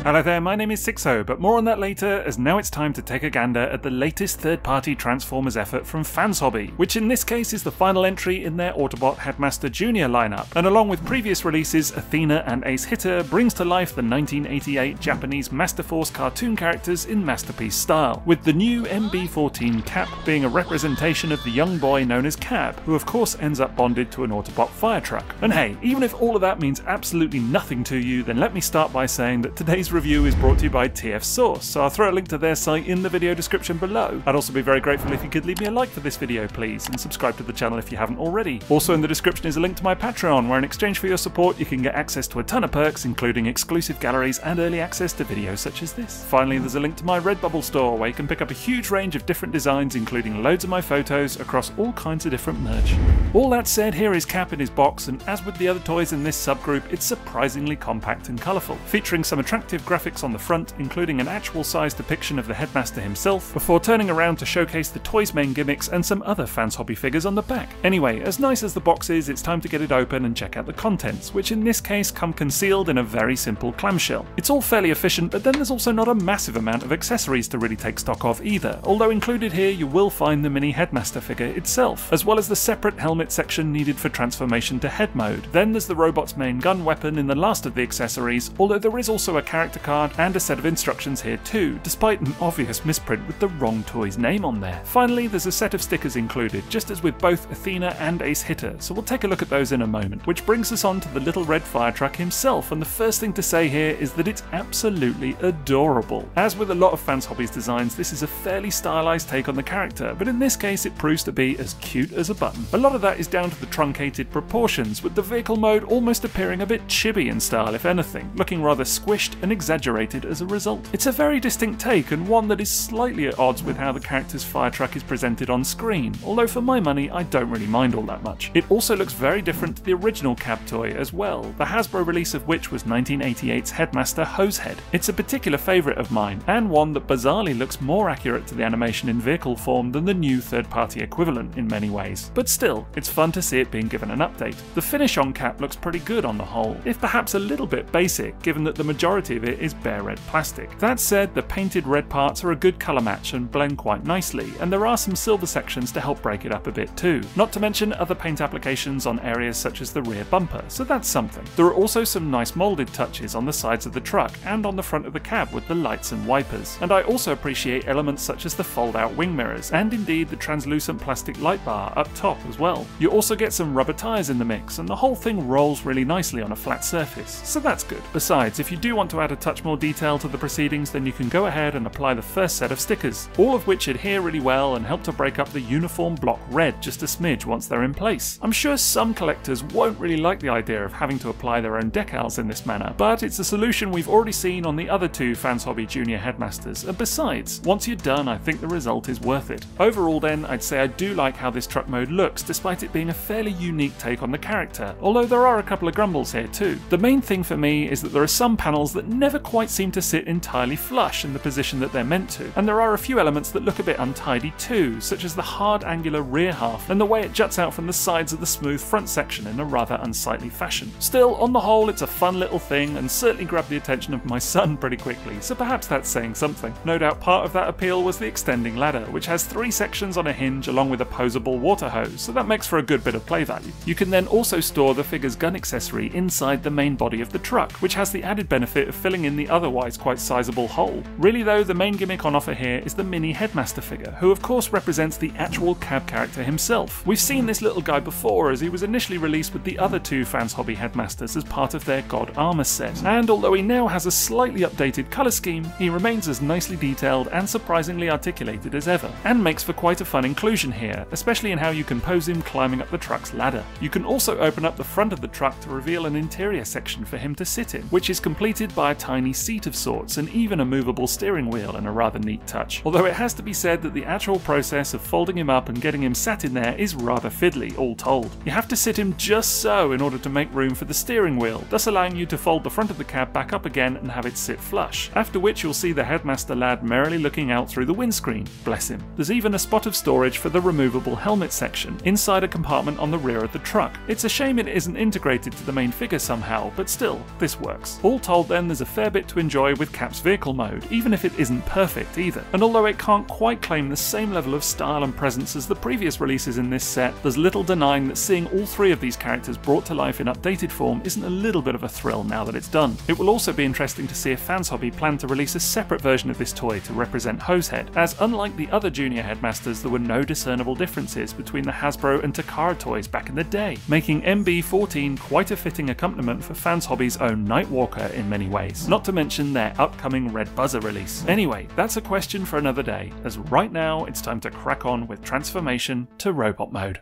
Hello there, my name is Sixo, but more on that later, as now it's time to take a gander at the latest third-party Transformers effort from Fans Hobby, which in this case is the final entry in their Autobot Headmaster Jr. lineup, and along with previous releases Athena and Ace Hitter, brings to life the 1988 Japanese Masterforce cartoon characters in Masterpiece style, with the new MB-14 Kap being a representation of the young boy known as Cab, who of course ends up bonded to an Autobot fire truck. And hey, even if all of that means absolutely nothing to you, then let me start by saying that today's review is brought to you by TF Source, so I'll throw a link to their site in the video description below. I'd also be very grateful if you could leave me a like for this video please, and subscribe to the channel if you haven't already. Also in the description is a link to my Patreon, where in exchange for your support you can get access to a ton of perks, including exclusive galleries and early access to videos such as this. Finally, there's a link to my Redbubble store, where you can pick up a huge range of different designs, including loads of my photos across all kinds of different merch. All that said, here is Cap in his box, and as with the other toys in this subgroup, it's surprisingly compact and colourful, featuring some attractive graphics on the front, including an actual size depiction of the Headmaster himself, before turning around to showcase the toy's main gimmicks and some other Fans Hobby figures on the back. Anyway, as nice as the box is, it's time to get it open and check out the contents, which in this case come concealed in a very simple clamshell. It's all fairly efficient, but then there's also not a massive amount of accessories to really take stock of either, although included here you will find the mini Headmaster figure itself, as well as the separate helmet section needed for transformation to head mode. Then there's the robot's main gun weapon in the last of the accessories, although there is also a character card and a set of instructions here too, despite an obvious misprint with the wrong toy's name on there. Finally, there's a set of stickers included, just as with both Athena and Ace Hitter, so we'll take a look at those in a moment, which brings us on to the little red fire truck himself, and the first thing to say here is that it's absolutely adorable. As with a lot of Fans Hobby's designs, this is a fairly stylized take on the character, but in this case it proves to be as cute as a button. A lot of that is down to the truncated proportions, with the vehicle mode almost appearing a bit chibi in style if anything, looking rather squished and exaggerated as a result. It's a very distinct take, and one that is slightly at odds with how the character's fire truck is presented on screen, although for my money I don't really mind all that much. It also looks very different to the original Cab toy as well, the Hasbro release of which was 1988's Headmaster Hosehead. It's a particular favourite of mine, and one that bizarrely looks more accurate to the animation in vehicle form than the new third-party equivalent in many ways. But still, it's fun to see it being given an update. The finish on Cap looks pretty good on the whole, if perhaps a little bit basic, given that the majority of it is bare red plastic. That said, the painted red parts are a good colour match and blend quite nicely, and there are some silver sections to help break it up a bit too, not to mention other paint applications on areas such as the rear bumper, so that's something. There are also some nice moulded touches on the sides of the truck and on the front of the cab with the lights and wipers, and I also appreciate elements such as the fold-out wing mirrors, and indeed the translucent plastic light bar up top as well. You also get some rubber tyres in the mix, and the whole thing rolls really nicely on a flat surface, so that's good. Besides, if you do want to add a touch more detail to the proceedings, then you can go ahead and apply the first set of stickers, all of which adhere really well and help to break up the uniform block red just a smidge once they're in place. I'm sure some collectors won't really like the idea of having to apply their own decals in this manner, but it's a solution we've already seen on the other two Fans Hobby Junior Headmasters, and besides, once you're done I think the result is worth it. Overall then, I'd say I do like how this truck mode looks, despite it being a fairly unique take on the character, although there are a couple of grumbles here too. The main thing for me is that there are some panels that never quite seem to sit entirely flush in the position that they're meant to, and there are a few elements that look a bit untidy too, such as the hard angular rear half and the way it juts out from the sides of the smooth front section in a rather unsightly fashion. Still, on the whole it's a fun little thing and certainly grabbed the attention of my son pretty quickly, so perhaps that's saying something. No doubt part of that appeal was the extending ladder, which has 3 sections on a hinge along with a poseable water hose, so that makes for a good bit of play value. You can then also store the figure's gun accessory inside the main body of the truck, which has the added benefit of filling in the otherwise quite sizable hole. Really though, the main gimmick on offer here is the mini Headmaster figure, who of course represents the actual Cab character himself. We've seen this little guy before, as he was initially released with the other two Fans Hobby Headmasters as part of their God Armor set, and although he now has a slightly updated colour scheme, he remains as nicely detailed and surprisingly articulated as ever, and makes for quite a fun inclusion here, especially in how you can pose him climbing up the truck's ladder. You can also open up the front of the truck to reveal an interior section for him to sit in, which is completed by a tiny seat of sorts and even a movable steering wheel in a rather neat touch, although it has to be said that the actual process of folding him up and getting him sat in there is rather fiddly, all told. You have to sit him just so in order to make room for the steering wheel, thus allowing you to fold the front of the cab back up again and have it sit flush, after which you'll see the Headmaster lad merrily looking out through the windscreen. Bless him. There's even a spot of storage for the removable helmet section, inside a compartment on the rear of the truck. It's a shame it isn't integrated to the main figure somehow, but still, this works. All told then, there's a fair bit to enjoy with Kap's vehicle mode, even if it isn't perfect either. And although it can't quite claim the same level of style and presence as the previous releases in this set, there's little denying that seeing all three of these characters brought to life in updated form isn't a little bit of a thrill now that it's done. It will also be interesting to see if Fans Hobby plan to release a separate version of this toy to represent Hosehead, as unlike the other junior Headmasters, there were no discernible differences between the Hasbro and Takara toys back in the day, making MB-14 quite a fitting accompaniment for Fans Hobby's own Nightwalker in many ways, not to mention their upcoming Red Buzzer release. Anyway, that's a question for another day, as right now it's time to crack on with transformation to robot mode.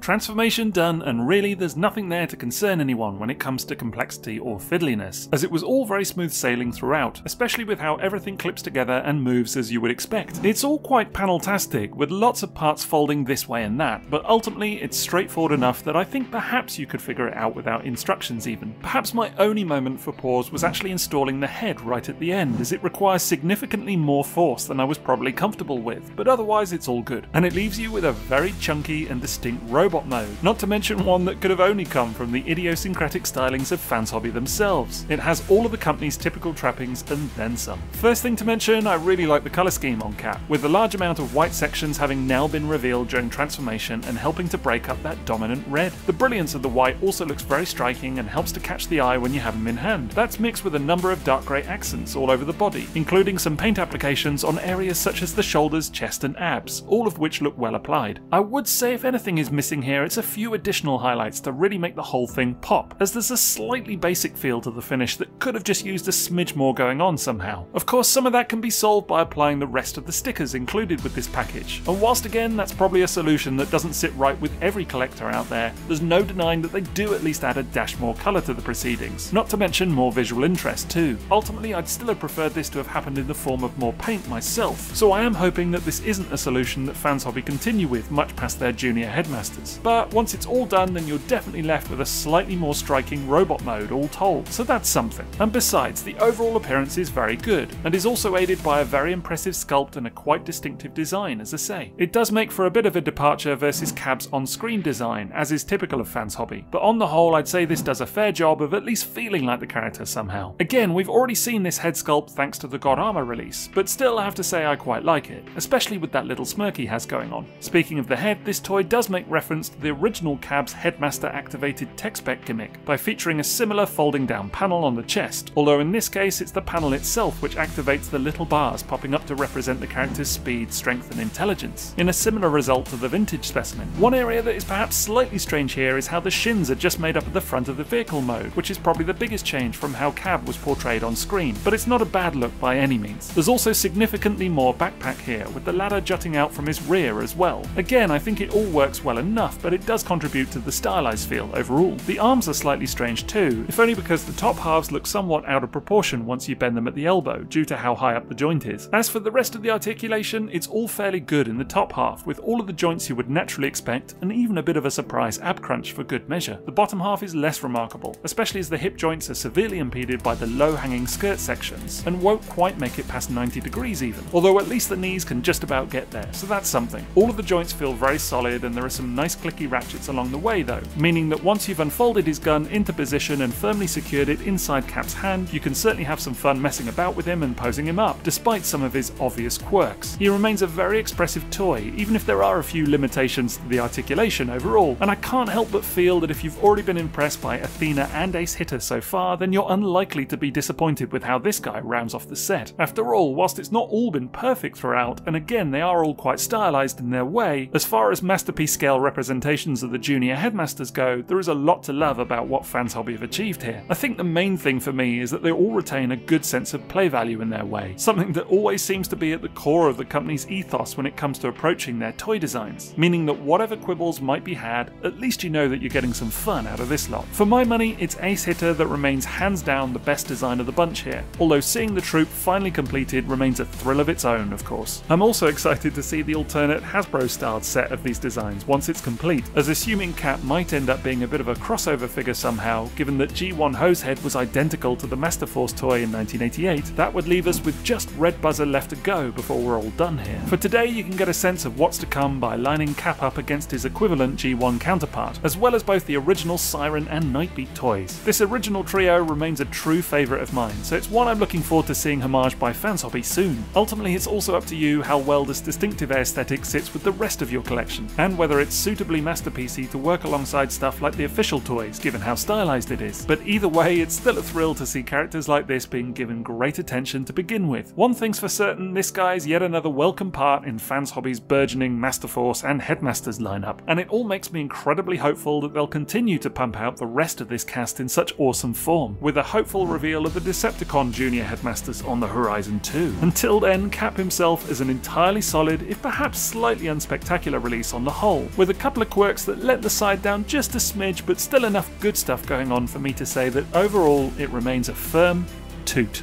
Transformation done, and really there's nothing there to concern anyone when it comes to complexity or fiddliness, as it was all very smooth sailing throughout, especially with how everything clips together and moves as you would expect. It's all quite panel-tastic, with lots of parts folding this way and that, but ultimately it's straightforward enough that I think perhaps you could figure it out without instructions even. Perhaps my only moment for pause was actually installing the head right at the end, as it requires significantly more force than I was probably comfortable with, but otherwise it's all good. And it leaves you with a very chunky and distinct robot mode, not to mention one that could have only come from the idiosyncratic stylings of Fans Hobby themselves. It has all of the company's typical trappings and then some. First thing to mention, I really like the colour scheme on Kap, with the large amount of white sections having now been revealed during transformation and helping to break up that dominant red. The brilliance of the white also looks very striking and helps to catch the eye when you have them in hand. That's mixed with a number of dark grey accents all over the body, including some paint applications on areas such as the shoulders, chest and abs, all of which look well applied. I would say if anything is missing here, it's a few additional highlights to really make the whole thing pop, as there's a slightly basic feel to the finish that could have just used a smidge more going on somehow. Of course, some of that can be solved by applying the rest of the stickers included with this package, and whilst again that's probably a solution that doesn't sit right with every collector out there, there's no denying that they do at least add a dash more colour to the proceedings, not to mention more visual interest too. Ultimately, I'd still have preferred this to have happened in the form of more paint myself, so I am hoping that this isn't a solution that Fans Hobby continue with much past their junior Headmasters. But once it's all done, then you're definitely left with a slightly more striking robot mode all told, so that's something. And besides, the overall appearance is very good, and is also aided by a very impressive sculpt and a quite distinctive design, as I say. It does make for a bit of a departure versus Kab's on-screen design, as is typical of Fans Hobby, but on the whole I'd say this does a fair job of at least feeling like the character somehow. Again, we've already seen this head sculpt thanks to the God Armor release, but still I have to say I quite like it, especially with that little smirk he has going on. Speaking of the head, this toy does make reference to the original Kab's Headmaster activated tech spec gimmick by featuring a similar folding down panel on the chest, although in this case it's the panel itself which activates the little bars popping up to represent the character's speed, strength and intelligence, in a similar result to the vintage specimen. One area that is perhaps slightly strange here is how the shins are just made up at the front of the vehicle mode, which is probably the biggest change from how Kab was portrayed on screen, but it's not a bad look by any means. There's also significantly more backpack here, with the ladder jutting out from his rear as well. Again, I think it all works well enough, but it does contribute to the stylized feel overall. The arms are slightly strange too, if only because the top halves look somewhat out of proportion once you bend them at the elbow due to how high up the joint is. As for the rest of the articulation, it's all fairly good in the top half, with all of the joints you would naturally expect and even a bit of a surprise ab crunch for good measure. The bottom half is less remarkable, especially as the hip joints are severely impeded by the low hanging skirt sections and won't quite make it past 90 degrees even, although at least the knees can just about get there, so that's something. All of the joints feel very solid and there are some nice clicky ratchets along the way though, meaning that once you've unfolded his gun into position and firmly secured it inside Cap's hand, you can certainly have some fun messing about with him and posing him up, despite some of his obvious quirks. He remains a very expressive toy, even if there are a few limitations to the articulation overall, and I can't help but feel that if you've already been impressed by Athena and Ace Hitter so far, then you're unlikely to be disappointed with how this guy rounds off the set. After all, whilst it's not all been perfect throughout, and again they are all quite stylized in their way, as far as masterpiece scale representations of the junior headmasters go, there is a lot to love about what Fans Hobby have achieved here. I think the main thing for me is that they all retain a good sense of play value in their way, something that always seems to be at the core of the company's ethos when it comes to approaching their toy designs, meaning that whatever quibbles might be had, at least you know that you're getting some fun out of this lot. For my money, it's Ace Hitter that remains hands down the best design of the bunch here, although seeing the troop finally completed remains a thrill of its own, of course. I'm also excited to see the alternate Hasbro-styled set of these designs once it's complete, as assuming Cap might end up being a bit of a crossover figure somehow, given that G1 Hosehead was identical to the Masterforce toy in 1988, that would leave us with just Red Buzzer left to go before we're all done here. For today, you can get a sense of what's to come by lining Cap up against his equivalent G1 counterpart, as well as both the original Siren and Nightbeat toys. This original trio remains a true favourite of mine, so it's one I'm looking forward to seeing homaged by Fans Hobby soon. Ultimately, it's also up to you how well this distinctive aesthetic sits with the rest of your collection, and whether it's suitably masterpiecey to work alongside stuff like the official toys, given how stylized it is. But either way, it's still a thrill to see characters like this being given great attention to begin with. One thing's for certain, this guy's yet another welcome part in Fans Hobby's burgeoning Masterforce and Headmasters lineup, and it all makes me incredibly hopeful that they'll continue to pump out the rest of this cast in such awesome form, with a hopeful reveal of the Decepticon Junior Headmasters on the horizon too. Until then, Cap himself is an entirely solid, if perhaps slightly unspectacular release on the whole, with a couple of quirks that let the side down just a smidge, but still enough good stuff going on for me to say that overall it remains a firm toot.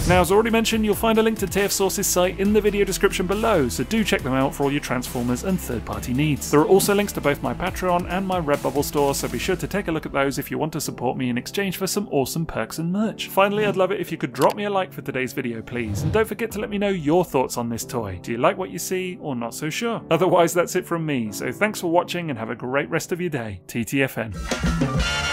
Now, as already mentioned, you'll find a link to TF Source's site in the video description below, so do check them out for all your Transformers and third-party needs. There are also links to both my Patreon and my Redbubble store, so be sure to take a look at those if you want to support me in exchange for some awesome perks and merch. Finally, I'd love it if you could drop me a like for today's video, please, and don't forget to let me know your thoughts on this toy. Do you like what you see, or not so sure? Otherwise, that's it from me, so thanks for watching and have a great rest of your day. TTFN.